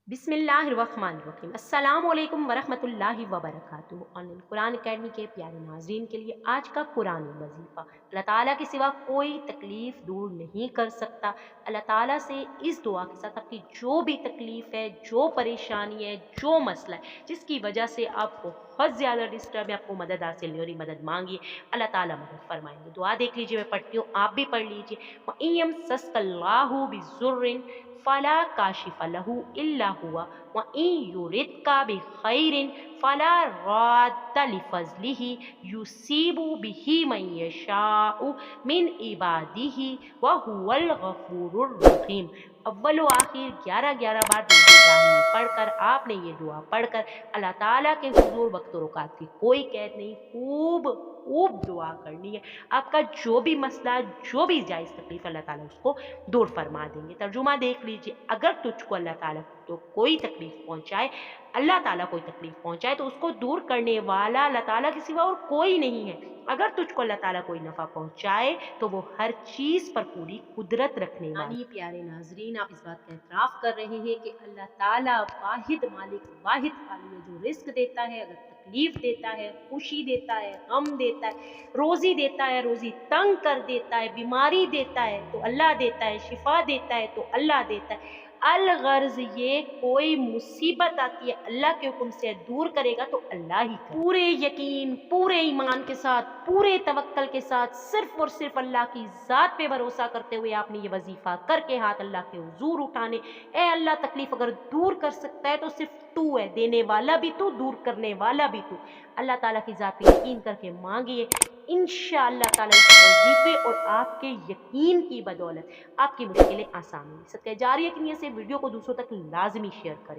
बिस्मिल्लाहिर्रहमानिर्रहीम अस्सलामुअलैकुम वरहमतुल्लाहि वबरकातुहू। ऑनलाइन कुरान अकेडमी के प्यारे नाजरीन के लिए आज का कुरानी वजीफ़ा। अल्लाह ताला के सिवा कोई तकलीफ़ दूर नहीं कर सकता। अल्लाह ताला से इस दुआ के साथ आपकी जो भी तकलीफ़ है, जो परेशानी है, जो मसला है, जिसकी वजह से आप बहुत ज़्यादा डिस्टर्ब है, आपको मदद हासिल नहीं हो रही, मदद मांगिए, अल्लाह ताला मदद फरमाएंगे। दुआ देख लीजिए, मैं पढ़ती हूँ, आप भी पढ़ लीजिए। वइयम सस्कल्लाहु बिज़ुर्रिन फला काशिफ लहू इल्ला हुआ व इन युरिदका बिखैरिन फला राद्दा लिफज़लिही युसीबु बिही मन यशाउ मिन इबादिही व हुवल गफूरुर रहीम। अव्वल व आखिर 11-11 बार दुरूद इब्राहिमी पढ़कर आपने ये दुआ पढ़कर अल्लाह ताला के हुजूर वक्त रुकात की कोई कैद नहीं, खूब खूब दुआ करनी है। आपका जो भी मसला, जो भी जायज़ तकलीफ, अल्लाह ताला उसको दूर फरमा देंगे। तर्जुमा देख लीजिए, अगर तुझको अल्लाह ताला तो कोई तकलीफ पहुंचाए, अल्लाह ताला कोई तकलीफ पहुंचाए तो उसको दूर करने वाला अल्लाह ताला के सिवा और कोई नहीं है। अगर तुझको अल्लाह ताला कोई नफ़ा पहुंचाए तो वो हर चीज़ पर पूरी कुदरत रखने वाला। यानी प्यारे नाजरीन, आप इस बात का एतराफ़ कर रहे हैं कि अल्लाह ताला वाहिद मालिक, वाहिद खालिक है, जो रिस्क देता है, अगर तकलीफ देता है, खुशी देता है, गम देता है, रोज़ी देता है, रोज़ी तंग कर देता है, बीमारी देता है तो अल्लाह देता है, शिफा देता है तो अल्लाह देता है। अलगर्ज ये कोई मुसीबत आती है, अल्लाह के हुक्म से दूर करेगा तो अल्लाह ही करेगा। पूरे यकीन, पूरे ईमान के साथ, पूरे तवक्कल के साथ, सिर्फ और सिर्फ अल्लाह की ज़ात पे भरोसा करते हुए आपने ये वजीफ़ा करके हाथ अल्लाह के हुजूर उठाने। ए अल्लाह, तकलीफ अगर दूर कर सकता है तो सिर्फ तू है, देने वाला भी तू, दूर करने वाला भी तू। अल्लाह ताला की ज़ात पे यकीन करके मांगिए, इंशाअल्लाह ताला इस वजीफे और आपके यकीन की बदौलत आपकी मुश्किलें आसान होंगी। सदका जारिया की नीयत से वीडियो को दूसरों तक लाजमी शेयर करें।